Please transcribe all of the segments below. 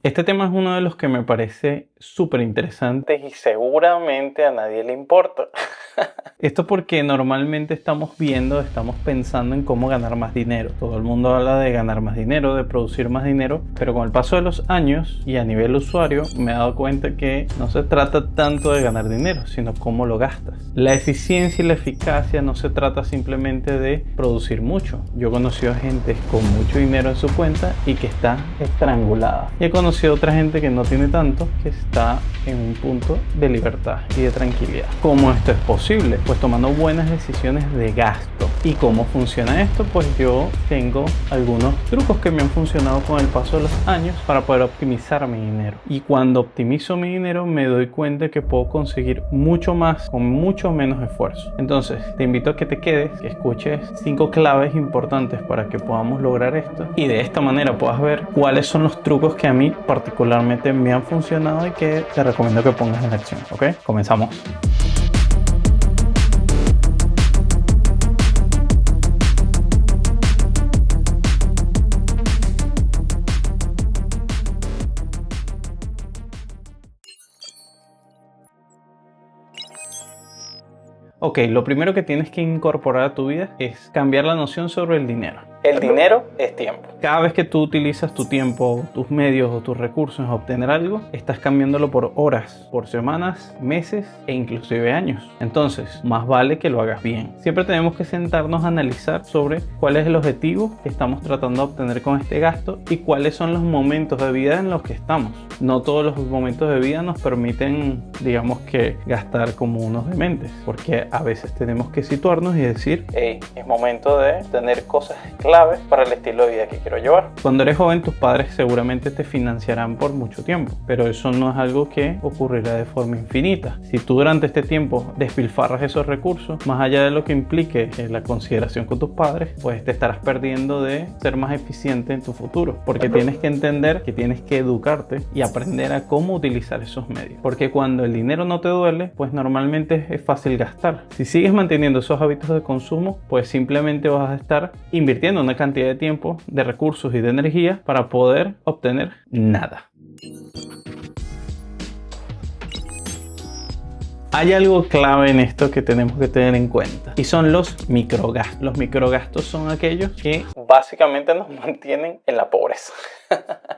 Este tema es uno de los que me parece súper interesante y seguramente a nadie le importa. Esto porque normalmente estamos pensando en cómo ganar más dinero. Todo el mundo habla de ganar más dinero, de producir más dinero, pero con el paso de los años y a nivel usuario me he dado cuenta que no se trata tanto de ganar dinero, sino cómo lo gastas. La eficiencia y la eficacia no se trata simplemente de producir mucho. Yo he conocido gente con mucho dinero en su cuenta y que está estrangulada. Y he conocido otra gente que no tiene tanto, que está en un punto de libertad y de tranquilidad. ¿Cómo esto es posible? Pues tomando buenas decisiones de gasto. ¿Y cómo funciona esto? Pues yo tengo algunos trucos que me han funcionado con el paso de los años para poder optimizar mi dinero. Y cuando optimizo mi dinero me doy cuenta que puedo conseguir mucho más con mucho menos esfuerzo. Entonces te invito a que te quedes, que escuches 5 claves importantes para que podamos lograr esto y de esta manera puedas ver cuáles son los trucos que a mí particularmente me han funcionado y que te recomiendo que pongas en acción. ¿Ok? Comenzamos. Ok, lo primero que tienes que incorporar a tu vida es cambiar la noción sobre el dinero. El dinero es tiempo. Cada vez que tú utilizas tu tiempo, tus medios o tus recursos en obtener algo, estás cambiándolo por horas, por semanas, meses e inclusive años. Entonces, más vale que lo hagas bien. Siempre tenemos que sentarnos a analizar sobre cuál es el objetivo que estamos tratando de obtener con este gasto y cuáles son los momentos de vida en los que estamos. No todos los momentos de vida nos permiten, digamos que, gastar como unos dementes, porque a veces tenemos que situarnos y decir, hey, es momento de tener cosas claves para el estilo de vida que quiero llevar. Cuando eres joven, tus padres seguramente te financiarán por mucho tiempo, pero eso no es algo que ocurrirá de forma infinita. Si tú durante este tiempo despilfarras esos recursos, más allá de lo que implique la consideración con tus padres, pues te estarás perdiendo de ser más eficiente en tu futuro, porque tienes que entender que tienes que educarte y aprender a cómo utilizar esos medios, porque cuando el dinero no te duele, pues normalmente es fácil gastar. Si sigues manteniendo esos hábitos de consumo, pues simplemente vas a estar invirtiendo una cantidad de tiempo, de recursos y de energía para poder obtener nada. Hay algo clave en esto que tenemos que tener en cuenta y son los microgastos. Los microgastos son aquellos que básicamente nos mantienen en la pobreza.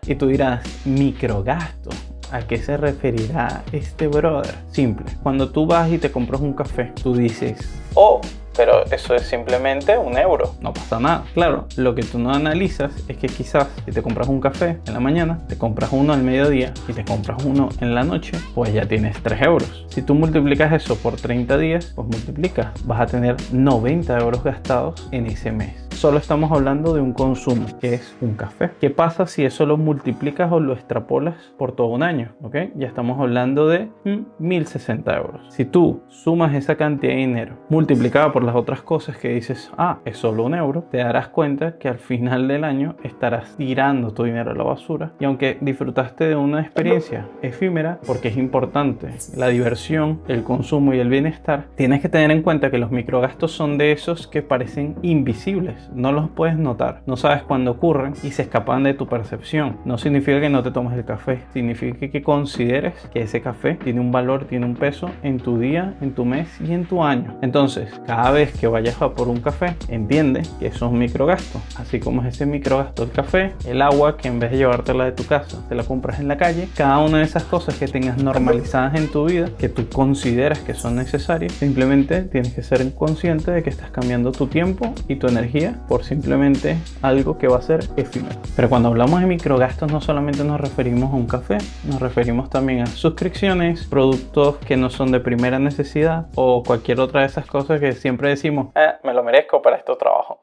Y tú dirás, ¿microgasto? ¿A qué se referirá este brother? Simple. Cuando tú vas y te compras un café, tú dices, oh, pero eso es simplemente €1. No pasa nada. Claro, lo que tú no analizas es que quizás si te compras un café en la mañana, te compras uno al mediodía y te compras uno en la noche, pues ya tienes €3. Si tú multiplicas eso por 30 días, pues multiplicas. Vas a tener 90 € gastados en ese mes. Solo estamos hablando de un consumo, que es un café. ¿Qué pasa si eso lo multiplicas o lo extrapolas por todo un año? ¿Ok? Ya estamos hablando de 1.060 €. Si tú sumas esa cantidad de dinero multiplicada por las otras cosas que dices, es solo €1, te darás cuenta que al final del año estarás tirando tu dinero a la basura. Y aunque disfrutaste de una experiencia efímera, porque es importante la diversión, el consumo y el bienestar, tienes que tener en cuenta que los microgastos son de esos que parecen invisibles. No los puedes notar, no sabes cuándo ocurren y se escapan de tu percepción. No significa que no te tomes el café, significa que consideres que ese café tiene un valor, tiene un peso en tu día, en tu mes y en tu año. Entonces, cada vez que vayas a por un café, entiende que eso es un microgasto. Así como es ese microgasto el café, el agua, que en vez de llevártela de tu casa, te la compras en la calle. Cada una de esas cosas que tengas normalizadas en tu vida, que tú consideras que son necesarias, simplemente tienes que ser consciente de que estás cambiando tu tiempo y tu energía por simplemente algo que va a ser efímero. Pero cuando hablamos de microgastos no solamente nos referimos a un café, nos referimos también a suscripciones, productos que no son de primera necesidad o cualquier otra de esas cosas que siempre decimos, me lo merezco, para esto trabajo.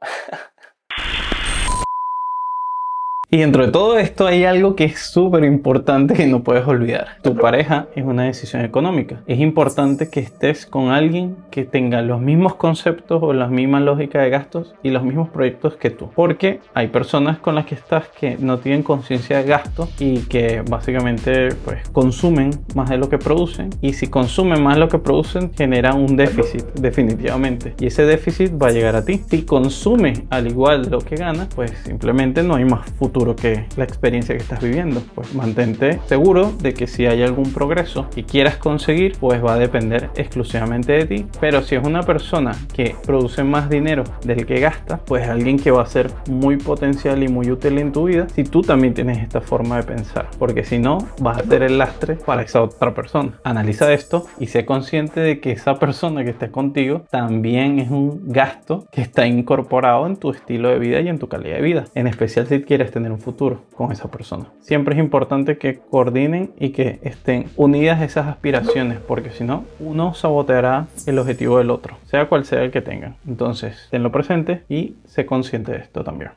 Y dentro de todo esto hay algo que es súper importante que no puedes olvidar. Tu pareja es una decisión económica. Es importante que estés con alguien que tenga los mismos conceptos o la misma lógica de gastos y los mismos proyectos que tú. Porque hay personas con las que estás que no tienen conciencia de gasto y que básicamente pues consumen más de lo que producen. Y si consumen más de lo que producen, generan un déficit definitivamente. Y ese déficit va a llegar a ti. Si consumes al igual de lo que ganas, pues simplemente no hay más futuro futuro que la experiencia que estás viviendo. Pues mantente seguro de que si hay algún progreso que quieras conseguir, pues va a depender exclusivamente de ti. Pero si es una persona que produce más dinero del que gasta, pues alguien que va a ser muy potencial y muy útil en tu vida si tú también tienes esta forma de pensar, porque si no vas a ser el lastre para esa otra persona. Analiza esto y sé consciente de que esa persona que esté contigo también es un gasto que está incorporado en tu estilo de vida y en tu calidad de vida, en especial si quieres tener un futuro con esa persona. Siempre es importante que coordinen y que estén unidas esas aspiraciones, porque si no, uno saboteará el objetivo del otro, sea cual sea el que tengan. Entonces, tenlo presente y sé consciente de esto también.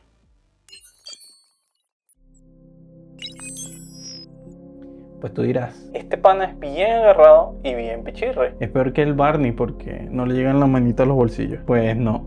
Pues tú dirás, este pana es bien agarrado y bien pichirre. Es peor que el Barney porque no le llegan la manita a los bolsillos. Pues no,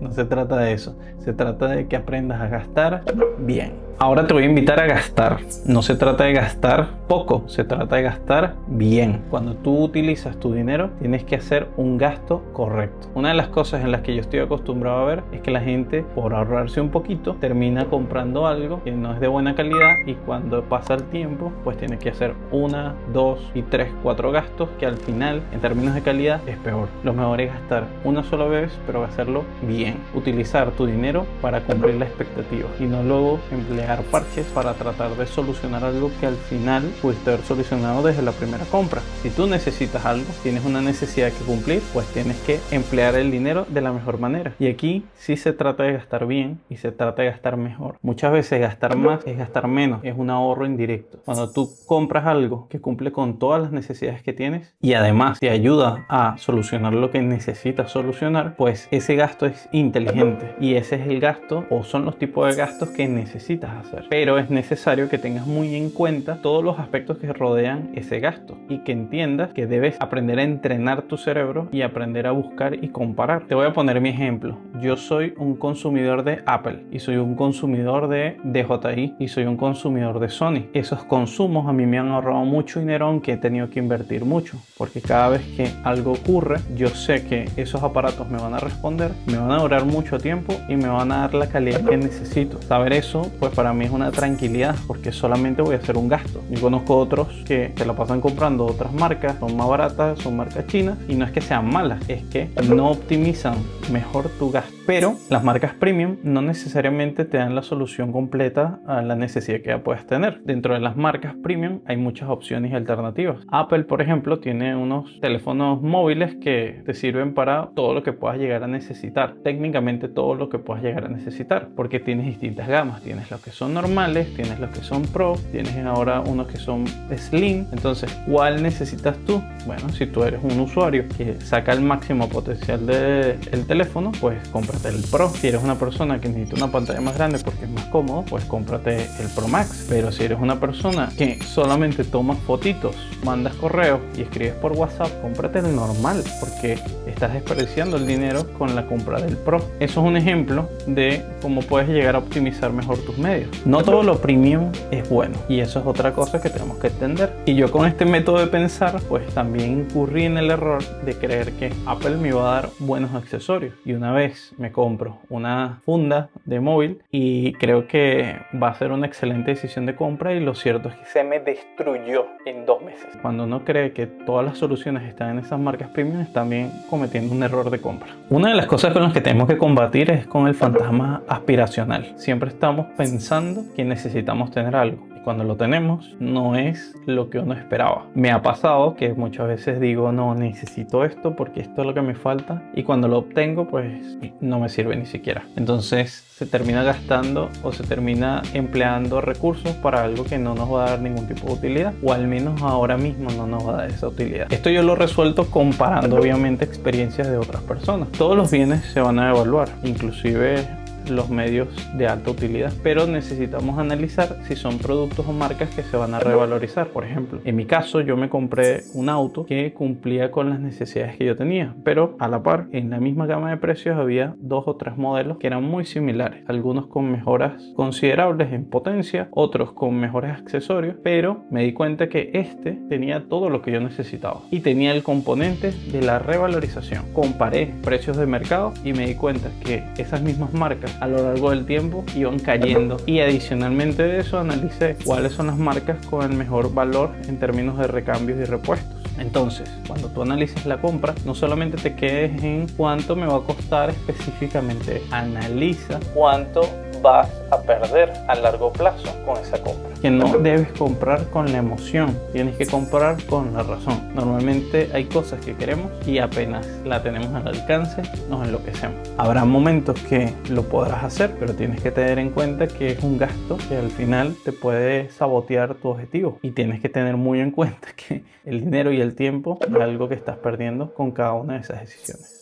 no se trata de eso. Se trata de que aprendas a gastar bien. Ahora te voy a invitar a gastar. No se trata de gastar poco, se trata de gastar bien. Cuando tú utilizas tu dinero, tienes que hacer un gasto correcto. Una de las cosas en las que yo estoy acostumbrado a ver es que la gente, por ahorrarse un poquito, termina comprando algo que no es de buena calidad, y cuando pasa el tiempo, pues tiene que hacer 1, 2 y 3, 4 gastos que al final, en términos de calidad, es peor. Lo mejor es gastar una sola vez, pero hacerlo bien. Utilizar tu dinero para cumplir la expectativa y no luego emplear parches para tratar de solucionar algo que al final pudiste haber solucionado desde la primera compra. Si tú necesitas algo, tienes una necesidad que cumplir, pues tienes que emplear el dinero de la mejor manera. Y aquí sí se trata de gastar bien y se trata de gastar mejor. Muchas veces gastar más es gastar menos, es un ahorro indirecto. Cuando tú compras algo que cumple con todas las necesidades que tienes y además te ayuda a solucionar lo que necesitas solucionar, pues ese gasto es inteligente y ese es el gasto, o son los tipos de gastos que necesitas hacer. Pero es necesario que tengas muy en cuenta todos los aspectos que rodean ese gasto y que entiendas que debes aprender a entrenar tu cerebro y aprender a buscar y comparar. Te voy a poner mi ejemplo. Yo soy un consumidor de Apple y soy un consumidor de DJI y soy un consumidor de Sony. Esos consumos a mí me han ahorrado mucho dinero, aunque he tenido que invertir mucho, porque cada vez que algo ocurre, yo sé que esos aparatos me van a responder, me van a durar mucho tiempo y me van a dar la calidad que necesito. Saber eso, pues para mí es una tranquilidad, porque solamente voy a hacer un gasto. Yo conozco otros que se la pasan comprando otras marcas, son más baratas, son marcas chinas, y no es que sean malas, es que no optimizan mejor tu gasto. Pero las marcas premium no necesariamente te dan la solución completa a la necesidad que ya puedes tener. Dentro de las marcas premium hay muchas opciones y alternativas. Apple, por ejemplo, tiene unos teléfonos móviles que te sirven para todo lo que puedas llegar a necesitar. Técnicamente todo lo que puedas llegar a necesitar, porque tienes distintas gamas. Tienes los que son normales, tienes los que son pro, tienes ahora unos que son slim. Entonces, ¿cuál necesitas tú? Bueno, si tú eres un usuario que saca el máximo potencial del teléfono, pues cómprate el Pro. Si eres una persona que necesita una pantalla más grande porque es más cómodo, pues cómprate el Pro Max. Pero si eres una persona que solamente tomas fotitos, mandas correos y escribes por WhatsApp, cómprate el normal, porque estás desperdiciando el dinero con la compra del Pro. Eso es un ejemplo de cómo puedes llegar a optimizar mejor tus medios. No todo lo premium es bueno, y eso es otra cosa que tenemos que entender. Y yo con este método de pensar, pues también incurrí en el error de creer que Apple me iba a dar buenos accesorios. Y una vez me compro una funda de móvil y creo que va a ser una excelente decisión de compra, y lo cierto es que se me destruyó en 2 meses. Cuando uno cree que todas las soluciones están en esas marcas premium, está también cometiendo un error de compra. Una de las cosas con las que tenemos que combatir es con el fantasma aspiracional. Siempre estamos pensando que necesitamos tener algo, y cuando lo tenemos no es lo que uno esperaba. Me ha pasado que muchas veces digo, no, necesito esto porque esto es lo que me falta, y cuando lo obtengo pues no me sirve ni siquiera. Entonces se termina gastando o se termina empleando recursos para algo que no nos va a dar ningún tipo de utilidad, o al menos ahora mismo no nos va a dar esa utilidad. Esto yo lo he resuelto comparando obviamente experiencias de otras personas. Todos los bienes se van a evaluar, inclusive los medios de alta utilidad, pero necesitamos analizar si son productos o marcas que se van a revalorizar. Por ejemplo, en mi caso yo me compré un auto que cumplía con las necesidades que yo tenía, pero a la par en la misma gama de precios había 2 o 3 modelos que eran muy similares, algunos con mejoras considerables en potencia, otros con mejores accesorios, pero me di cuenta que este tenía todo lo que yo necesitaba y tenía el componente de la revalorización. Comparé precios de mercado y me di cuenta que esas mismas marcas a lo largo del tiempo iban cayendo. Y adicionalmente de eso, analicé cuáles son las marcas con el mejor valor en términos de recambios y repuestos. Entonces, cuando tú analices la compra, no solamente te quedes en cuánto me va a costar específicamente, analiza cuánto vas a perder a largo plazo con esa compra. Que no debes comprar con la emoción, tienes que comprar con la razón. Normalmente hay cosas que queremos y apenas la tenemos al alcance, nos enloquecemos. Habrá momentos que lo podrás hacer, pero tienes que tener en cuenta que es un gasto que al final te puede sabotear tu objetivo. Y tienes que tener muy en cuenta que el dinero y el tiempo es algo que estás perdiendo con cada una de esas decisiones.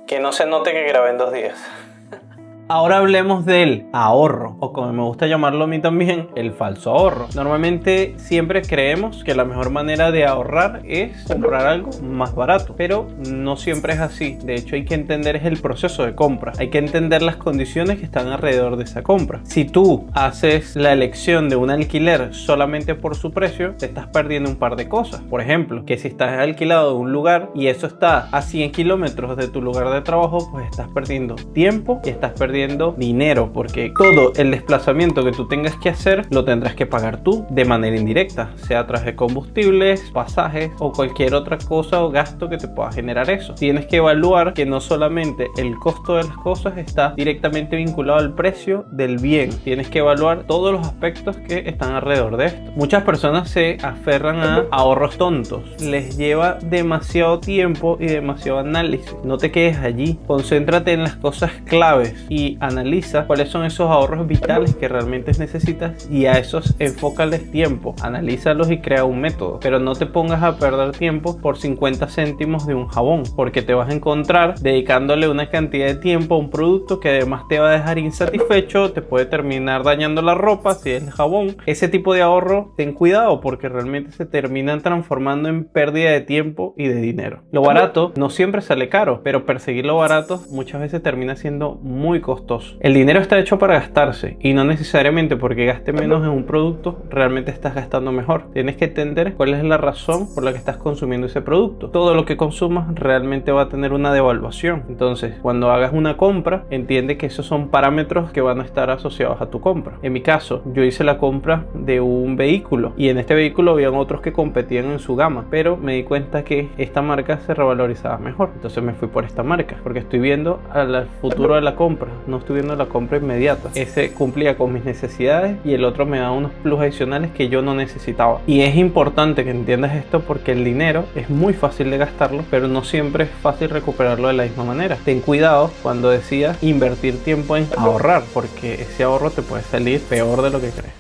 Que no se note que grabé en 2 días. Ahora hablemos del ahorro, o como me gusta llamarlo a mí también, el falso ahorro. Normalmente siempre creemos que la mejor manera de ahorrar es comprar algo más barato, pero no siempre es así. De hecho, hay que entender el proceso de compra. Hay que entender las condiciones que están alrededor de esa compra. Si tú haces la elección de un alquiler solamente por su precio, te estás perdiendo un par de cosas. Por ejemplo, que si estás alquilado de un lugar y eso está a 100 kilómetros de tu lugar de trabajo, pues estás perdiendo tiempo y estás perdiendo dinero, porque todo el desplazamiento que tú tengas que hacer lo tendrás que pagar tú de manera indirecta, sea a través de combustibles, pasajes o cualquier otra cosa o gasto que te pueda generar eso. Tienes que evaluar que no solamente el costo de las cosas está directamente vinculado al precio del bien, tienes que evaluar todos los aspectos que están alrededor de esto. Muchas personas se aferran a ahorros tontos, les lleva demasiado tiempo y demasiado análisis. No te quedes allí, concéntrate en las cosas claves y analiza cuáles son esos ahorros vitales que realmente necesitas y a esos enfócales tiempo, analízalos y crea un método, pero no te pongas a perder tiempo por 50 céntimos de un jabón, porque te vas a encontrar dedicándole una cantidad de tiempo a un producto que además te va a dejar insatisfecho, te puede terminar dañando la ropa si es el jabón. Ese tipo de ahorro, ten cuidado, porque realmente se terminan transformando en pérdida de tiempo y de dinero. Lo barato no siempre sale caro, pero perseguir lo barato muchas veces termina siendo muy costoso. El dinero está hecho para gastarse y no necesariamente porque gaste menos en un producto realmente estás gastando mejor. Tienes que entender cuál es la razón por la que estás consumiendo ese producto. Todo lo que consumas realmente va a tener una devaluación. Entonces, cuando hagas una compra, entiende que esos son parámetros que van a estar asociados a tu compra. En mi caso, yo hice la compra de un vehículo y en este vehículo habían otros que competían en su gama, pero me di cuenta que esta marca se revalorizaba mejor. Entonces me fui por esta marca porque estoy viendo al futuro de la compra. No estoy viendo la compra inmediata. Ese cumplía con mis necesidades y el otro me da unos plus adicionales que yo no necesitaba. Y es importante que entiendas esto porque el dinero es muy fácil de gastarlo, pero no siempre es fácil recuperarlo de la misma manera. Ten cuidado cuando decidas invertir tiempo en ahorrar, porque ese ahorro te puede salir peor de lo que crees.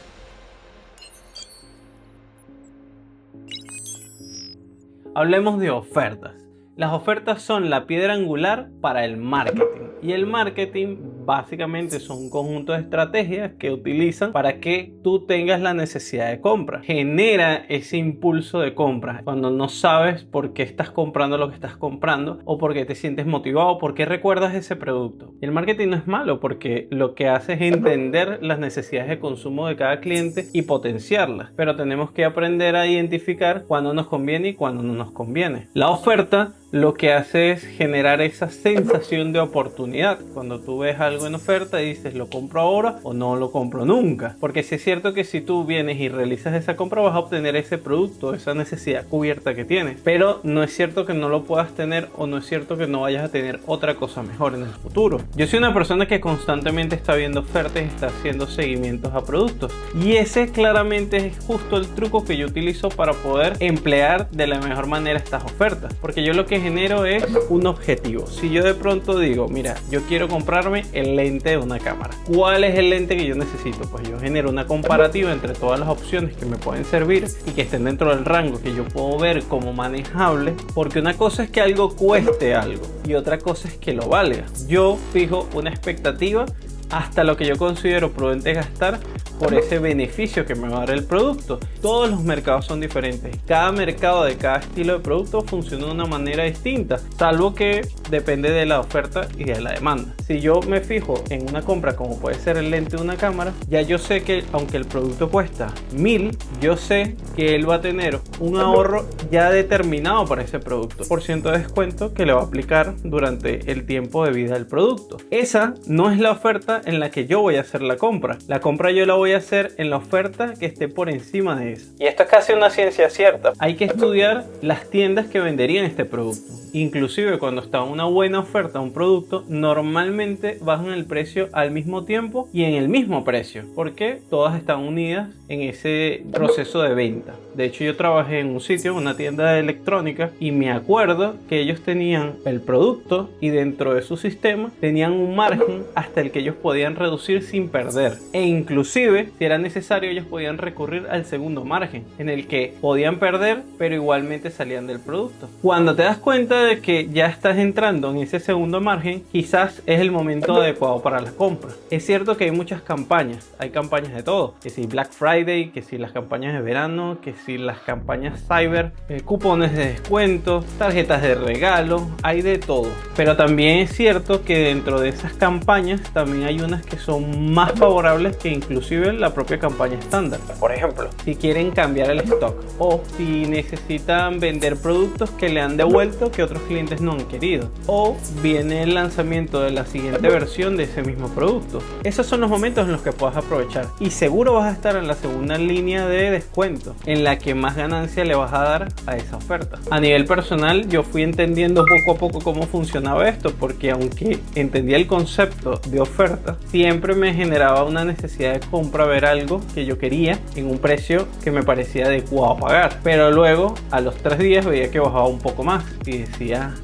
Hablemos de ofertas. Las ofertas son la piedra angular para el marketing y el marketing básicamente son un conjunto de estrategias que utilizan para que tú tengas la necesidad de compra. Genera ese impulso de compra cuando no sabes por qué estás comprando lo que estás comprando o por qué te sientes motivado o por qué recuerdas ese producto. El marketing no es malo porque lo que hace es entender las necesidades de consumo de cada cliente y potenciarlas, pero tenemos que aprender a identificar cuándo nos conviene y cuándo no nos conviene. La oferta lo que hace es generar esa sensación de oportunidad. Cuando tú ves algo en oferta y dices lo compro ahora o no lo compro nunca, porque sí es cierto que si tú vienes y realizas esa compra vas a obtener ese producto, esa necesidad cubierta que tienes, pero no es cierto que no lo puedas tener o no es cierto que no vayas a tener otra cosa mejor en el futuro. Yo soy una persona que constantemente está viendo ofertas y está haciendo seguimientos a productos y ese claramente es justo el truco que yo utilizo para poder emplear de la mejor manera estas ofertas, porque yo lo que genero es un objetivo. Si yo de pronto digo, mira, yo quiero comprarme el lente de una cámara, ¿cuál es el lente que yo necesito? Pues yo genero una comparativa entre todas las opciones que me pueden servir y que estén dentro del rango que yo puedo ver como manejable, porque una cosa es que algo cueste algo y otra cosa es que lo valga. Yo fijo una expectativa hasta lo que yo considero prudente gastar por ese beneficio que me va a dar el producto. Todos los mercados son diferentes. Cada mercado de cada estilo de producto funciona de una manera distinta, salvo que depende de la oferta y de la demanda. Si yo me fijo en una compra como puede ser el lente de una cámara, ya yo sé que aunque el producto cuesta 1000, yo sé que él va a tener un ahorro ya determinado para ese producto, por ciento de descuento que le va a aplicar durante el tiempo de vida del producto. Esa no es la oferta en la que yo voy a hacer la compra. La compra yo la voy a hacer en la oferta que esté por encima de esa. Y esto es casi una ciencia cierta. Hay que estudiar las tiendas que venderían este producto. Inclusive cuando está una buena oferta un producto, normalmente bajan el precio al mismo tiempo y en el mismo precio, porque todas están unidas en ese proceso de venta. De hecho, yo trabajé en un sitio, en una tienda de electrónica, y me acuerdo que ellos tenían el producto y dentro de su sistema tenían un margen hasta el que ellos podían reducir sin perder. E inclusive, si era necesario, ellos podían recurrir al segundo margen, en el que podían perder, pero igualmente salían del producto. Cuando te das cuenta de que ya estás entrando en ese segundo margen, quizás es el momento adecuado para la compra. Es cierto que hay muchas campañas, hay campañas de todo, que si Black Friday, que si las campañas de verano, que si las campañas cyber, cupones de descuento, tarjetas de regalo, hay de todo. Pero también es cierto que dentro de esas campañas también hay unas que son más favorables que inclusive la propia campaña estándar. Por ejemplo, si quieren cambiar el stock o si necesitan vender productos que le han devuelto que otros clientes no han querido, o viene el lanzamiento de la siguiente versión de ese mismo producto. Esos son los momentos en los que puedes aprovechar y seguro vas a estar en la segunda línea de descuento, en la que más ganancia le vas a dar a esa oferta. A nivel personal, yo fui entendiendo poco a poco cómo funcionaba esto, porque aunque entendía el concepto de oferta, siempre me generaba una necesidad de compra, ver algo que yo quería en un precio que me parecía adecuado a pagar, pero luego a los 3 días veía que bajaba un poco más y decía: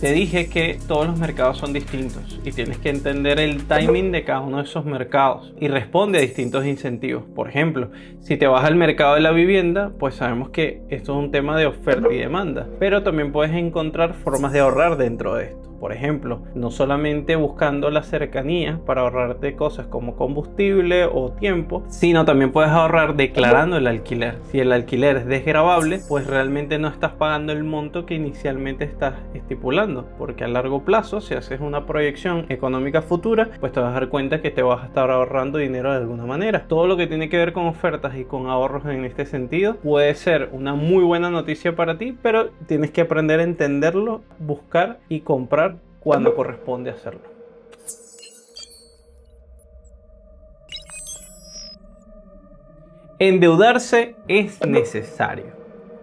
te dije que todos los mercados son distintos y tienes que entender el timing de cada uno de esos mercados y responde a distintos incentivos. Por ejemplo, si te vas al mercado de la vivienda, pues sabemos que esto es un tema de oferta y demanda, pero también puedes encontrar formas de ahorrar dentro de esto. Por ejemplo, no solamente buscando la cercanía para ahorrarte cosas como combustible o tiempo, sino también puedes ahorrar declarando el alquiler. Si el alquiler es desgravable, pues realmente no estás pagando el monto que inicialmente estás estipulando, porque a largo plazo, si haces una proyección económica futura, pues te vas a dar cuenta que te vas a estar ahorrando dinero de alguna manera. Todo lo que tiene que ver con ofertas y con ahorros en este sentido puede ser una muy buena noticia para ti, pero tienes que aprender a entenderlo, buscar y comprar cuando corresponde hacerlo. Endeudarse es necesario.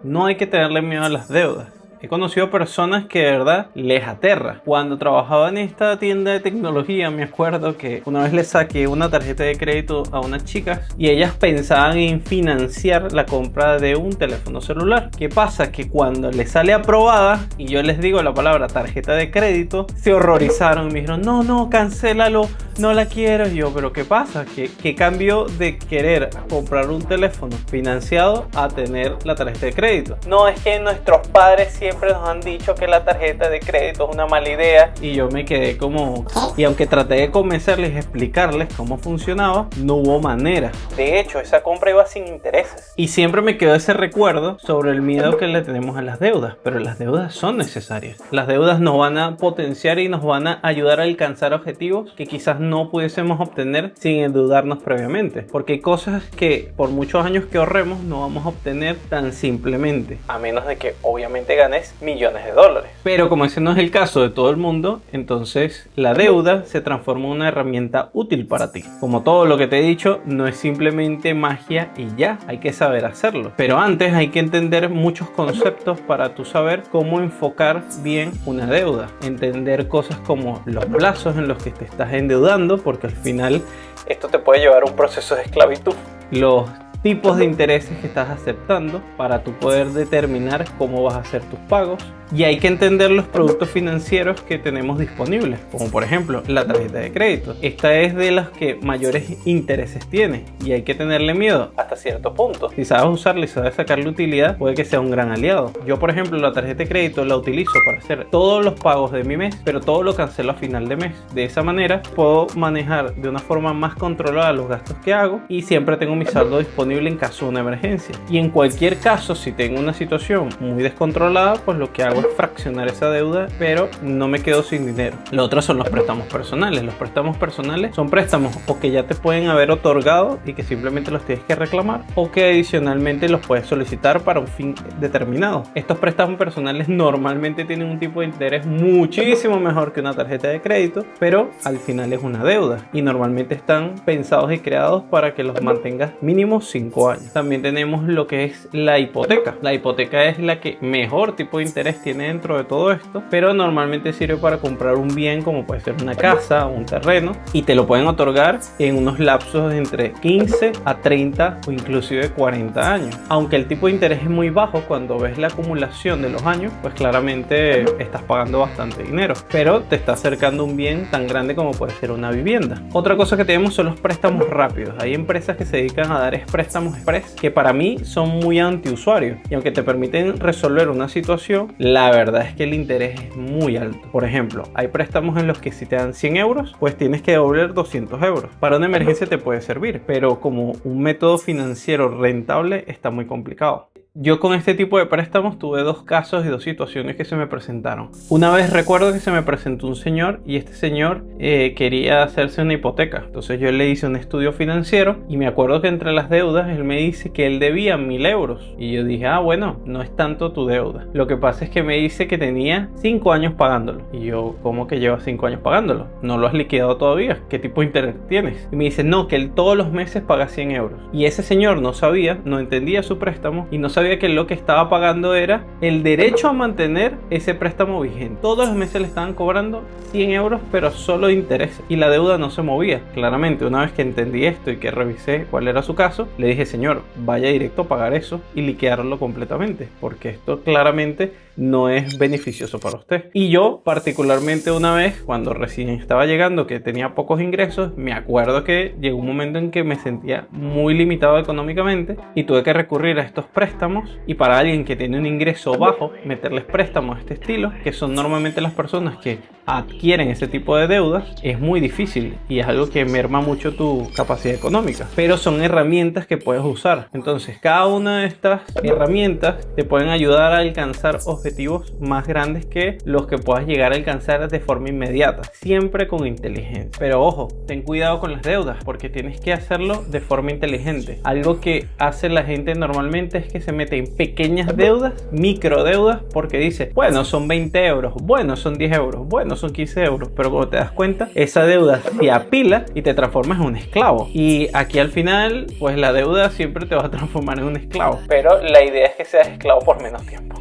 No hay que tenerle miedo a las deudas. He conocido personas que de verdad les aterra. Cuando trabajaba en esta tienda de tecnología, me acuerdo que una vez le saqué una tarjeta de crédito a unas chicas y ellas pensaban en financiar la compra de un teléfono celular. ¿Qué pasa? Que cuando les sale aprobada y yo les digo la palabra tarjeta de crédito, se horrorizaron y me dijeron: no, cancélalo, no la quiero. Y yo: ¿pero qué pasa? ¿Qué cambió de querer comprar un teléfono financiado a tener la tarjeta de crédito? No, es que nuestros padres siempre nos han dicho que la tarjeta de crédito es una mala idea. Y yo me quedé como... Y aunque traté de convencerles y explicarles cómo funcionaba, no hubo manera. De hecho, esa compra iba sin intereses. Y siempre me quedó ese recuerdo sobre el miedo que le tenemos a las deudas. Pero las deudas son necesarias. Las deudas nos van a potenciar y nos van a ayudar a alcanzar objetivos que quizás no pudiésemos obtener sin endeudarnos previamente. Porque hay cosas que por muchos años que ahorremos no vamos a obtener tan simplemente. A menos de que obviamente ganes millones de dólares. Pero como ese no es el caso de todo el mundo, entonces la deuda se transforma en una herramienta útil para ti. Como todo lo que te he dicho, no es simplemente magia y ya, hay que saber hacerlo. Pero antes hay que entender muchos conceptos para tú saber cómo enfocar bien una deuda. Entender cosas como los plazos en los que te estás endeudando, porque al final esto te puede llevar a un proceso de esclavitud. Los tipos de intereses que estás aceptando para tú poder determinar cómo vas a hacer tus pagos. Y hay que entender los productos financieros que tenemos disponibles, como por ejemplo la tarjeta de crédito. Esta es de las que mayores intereses tiene y hay que tenerle miedo hasta cierto punto. Si sabes usarla y sabes sacarle utilidad, puede que sea un gran aliado. Yo, por ejemplo, la tarjeta de crédito la utilizo para hacer todos los pagos de mi mes, pero todo lo cancelo a final de mes. De esa manera puedo manejar de una forma más controlada los gastos que hago y siempre tengo mi saldo disponible en caso de una emergencia. Y en cualquier caso, si tengo una situación muy descontrolada, pues lo que hago es fraccionar esa deuda, pero no me quedo sin dinero. Lo otro son los préstamos personales. Los préstamos personales son préstamos o que ya te pueden haber otorgado y que simplemente los tienes que reclamar, o que adicionalmente los puedes solicitar para un fin determinado. Estos préstamos personales normalmente tienen un tipo de interés muchísimo mejor que una tarjeta de crédito, pero al final es una deuda y normalmente están pensados y creados para que los mantengas mínimo 5 años. También tenemos lo que es la hipoteca. La hipoteca es la que mejor tipo de interés tiene dentro de todo esto, pero normalmente sirve para comprar un bien como puede ser una casa o un terreno, y te lo pueden otorgar en unos lapsos de entre 15 a 30 o inclusive 40 años. Aunque el tipo de interés es muy bajo, cuando ves la acumulación de los años, pues claramente estás pagando bastante dinero, pero te está acercando un bien tan grande como puede ser una vivienda. Otra cosa que tenemos son los préstamos rápidos. Hay empresas que se dedican a dar préstamos express que para mí son muy antiusuarios, y aunque te permiten resolver una situación, la verdad es que el interés es muy alto. Por ejemplo, hay préstamos en los que si te dan 100 euros, pues tienes que devolver 200 euros. Para una emergencia te puede servir, pero como un método financiero rentable está muy complicado. Yo con este tipo de préstamos tuve dos casos y dos situaciones que se me presentaron. Una vez recuerdo que se me presentó un señor y este señor quería hacerse una hipoteca. Entonces yo le hice un estudio financiero y me acuerdo que entre las deudas él me dice que él debía 1000 euros. Y yo dije, ah, bueno, no es tanto tu deuda. Lo que pasa es que me dice que tenía 5 años pagándolo. Y yo, ¿cómo que llevas 5 años pagándolo? ¿No lo has liquidado todavía? ¿Qué tipo de interés tienes? Y me dice, no, que él todos los meses paga 100 euros. Y ese señor no sabía, no entendía su préstamo y no sabía que lo que estaba pagando era el derecho a mantener ese préstamo vigente. Todos los meses le estaban cobrando 100 euros, pero solo de interés, y la deuda no se movía. Claramente, una vez que entendí esto y que revisé cuál era su caso, le dije, señor, vaya directo a pagar eso y liquidarlo completamente, porque esto claramente no es beneficioso para usted. Y yo particularmente una vez, cuando recién estaba llegando, que tenía pocos ingresos, me acuerdo que llegó un momento en que me sentía muy limitado económicamente y tuve que recurrir a estos préstamos. Y para alguien que tiene un ingreso bajo, meterles préstamos de este estilo, que son normalmente las personas que adquieren ese tipo de deudas, es muy difícil y es algo que merma mucho tu capacidad económica, pero son herramientas que puedes usar. Entonces cada una de estas herramientas te pueden ayudar a alcanzar objetivos más grandes que los que puedas llegar a alcanzar de forma inmediata, siempre con inteligencia. Pero ojo, ten cuidado con las deudas, porque tienes que hacerlo de forma inteligente. Algo que hace la gente normalmente es que se mete en pequeñas deudas, micro deudas, porque dice, bueno, son 20 euros, bueno, son 10 euros, bueno, son 15 euros, pero cuando te das cuenta, esa deuda se apila y te transformas en un esclavo. Y aquí al final, pues la deuda siempre te va a transformar en un esclavo, pero la idea es que seas esclavo por menos tiempo.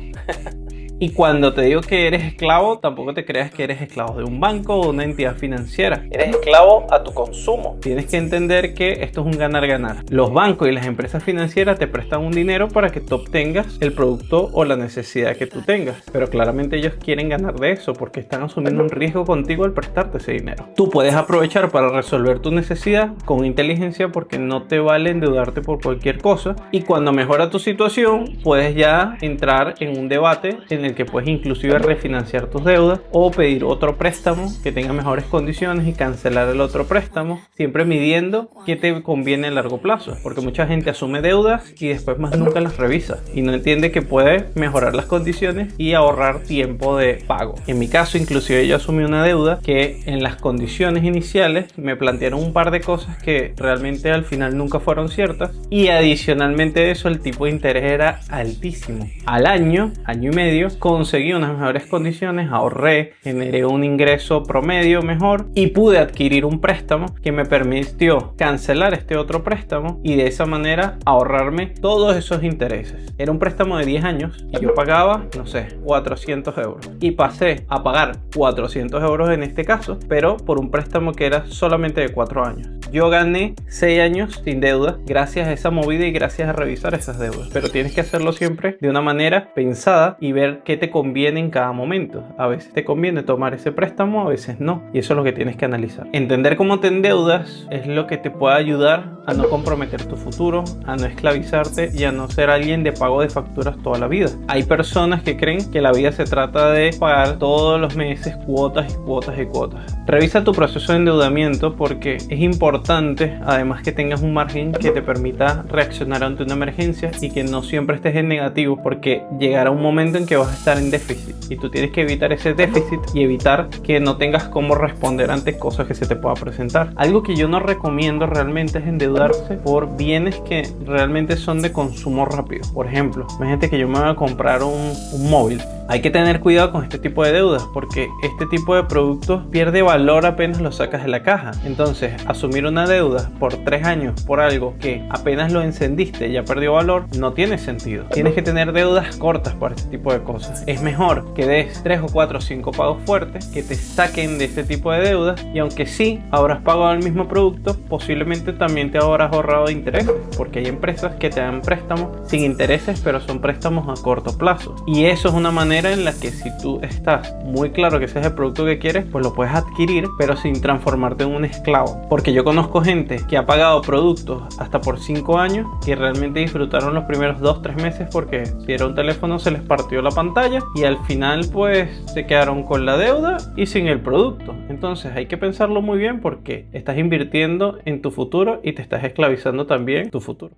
Y cuando te digo que eres esclavo, tampoco te creas que eres esclavo de un banco o una entidad financiera. Eres esclavo a tu consumo. Tienes que entender que esto es un ganar-ganar. Los bancos y las empresas financieras te prestan un dinero para que tú obtengas el producto o la necesidad que tú tengas. Pero claramente ellos quieren ganar de eso porque están asumiendo un riesgo contigo al prestarte ese dinero. Tú puedes aprovechar para resolver tu necesidad con inteligencia, porque no te vale endeudarte por cualquier cosa. Y cuando mejora tu situación, puedes ya entrar en un debate en el que puedes inclusive refinanciar tus deudas o pedir otro préstamo que tenga mejores condiciones y cancelar el otro préstamo, siempre midiendo qué te conviene a largo plazo, porque mucha gente asume deudas y después más nunca las revisa y no entiende que puede mejorar las condiciones y ahorrar tiempo de pago. En mi caso, inclusive yo asumí una deuda que en las condiciones iniciales me plantearon un par de cosas que realmente al final nunca fueron ciertas, y adicionalmente de eso el tipo de interés era altísimo. Al año y medio conseguí unas mejores condiciones, ahorré, generé un ingreso promedio mejor y pude adquirir un préstamo que me permitió cancelar este otro préstamo y de esa manera ahorrarme todos esos intereses. Era un préstamo de 10 años y yo pagaba, no sé, 400 euros, y pasé a pagar 400 euros en este caso, pero por un préstamo que era solamente de 4 años. Yo gané 6 años sin deuda gracias a esa movida y gracias a revisar esas deudas. Pero tienes que hacerlo siempre de una manera pensada y ver qué te conviene en cada momento. A veces te conviene tomar ese préstamo, a veces no. Y eso es lo que tienes que analizar. Entender cómo te endeudas es lo que te puede ayudar a no comprometer tu futuro, a no esclavizarte y a no ser alguien de pago de facturas toda la vida. Hay personas que creen que la vida se trata de pagar todos los meses cuotas y cuotas y cuotas. Revisa tu proceso de endeudamiento porque es importante, además, que tengas un margen que te permita reaccionar ante una emergencia y que no siempre estés en negativo, porque llegará un momento en que vas a estar en déficit y tú tienes que evitar ese déficit y evitar que no tengas cómo responder ante cosas que se te pueda presentar. Algo que yo no recomiendo realmente es endeudarse por bienes que realmente son de consumo rápido. Por ejemplo, imagínate que yo me voy a comprar un móvil. Hay que tener cuidado con este tipo de deudas porque este tipo de productos pierde valor apenas lo sacas de la caja. Entonces, asumir una deuda por 3 años por algo que apenas lo encendiste ya perdió valor no tiene sentido. Tienes que tener deudas cortas para este tipo de cosas. Es mejor que des 3 o 4 o 5 pagos fuertes que te saquen de este tipo de deudas, y aunque sí habrás pagado el mismo producto, posiblemente también te habrás ahorrado de intereses, porque hay empresas que te dan préstamos sin intereses, pero son préstamos a corto plazo. Y eso es una manera en la que, si tú estás muy claro que ese es el producto que quieres, pues lo puedes adquirir, pero sin transformarte en un esclavo. Porque yo conozco gente que ha pagado productos hasta por 5 años y realmente disfrutaron los primeros 2-3 meses porque si era un teléfono se les partió la pantalla y al final pues se quedaron con la deuda y sin el producto. Entonces hay que pensarlo muy bien porque estás invirtiendo en tu futuro y te estás esclavizando también tu futuro.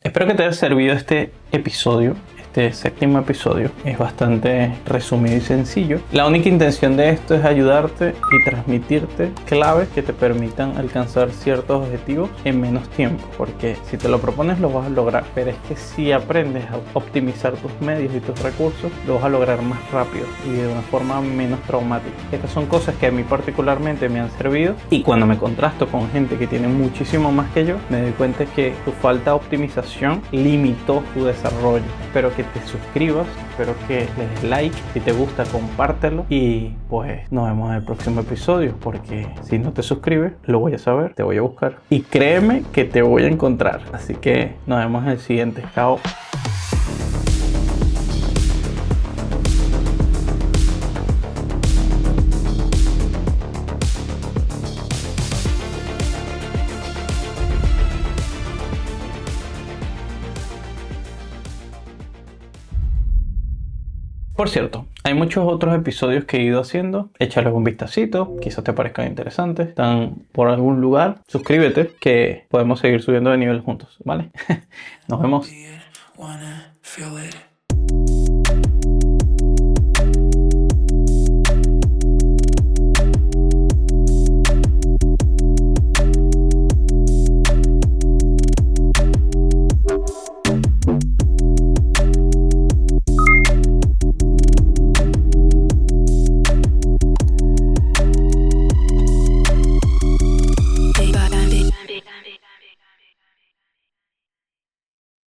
Espero que te haya servido este episodio. Este séptimo episodio es bastante resumido y sencillo. La única intención de esto es ayudarte y transmitirte claves que te permitan alcanzar ciertos objetivos en menos tiempo, porque si te lo propones lo vas a lograr, pero es que si aprendes a optimizar tus medios y tus recursos, lo vas a lograr más rápido y de una forma menos traumática. Estas son cosas que a mí particularmente me han servido, y cuando me contrasto con gente que tiene muchísimo más que yo, me doy cuenta que tu falta de optimización limitó tu desarrollo. Espero que te suscribas, espero que le des like, si te gusta compártelo y pues nos vemos en el próximo episodio, porque si no te suscribes lo voy a saber, te voy a buscar y créeme que te voy a encontrar. Así que nos vemos en el siguiente. Chao. Por cierto, hay muchos otros episodios que he ido haciendo. Échale un vistacito, quizás te parezcan interesantes. Están por algún lugar. Suscríbete que podemos seguir subiendo de nivel juntos, ¿vale? Nos vemos.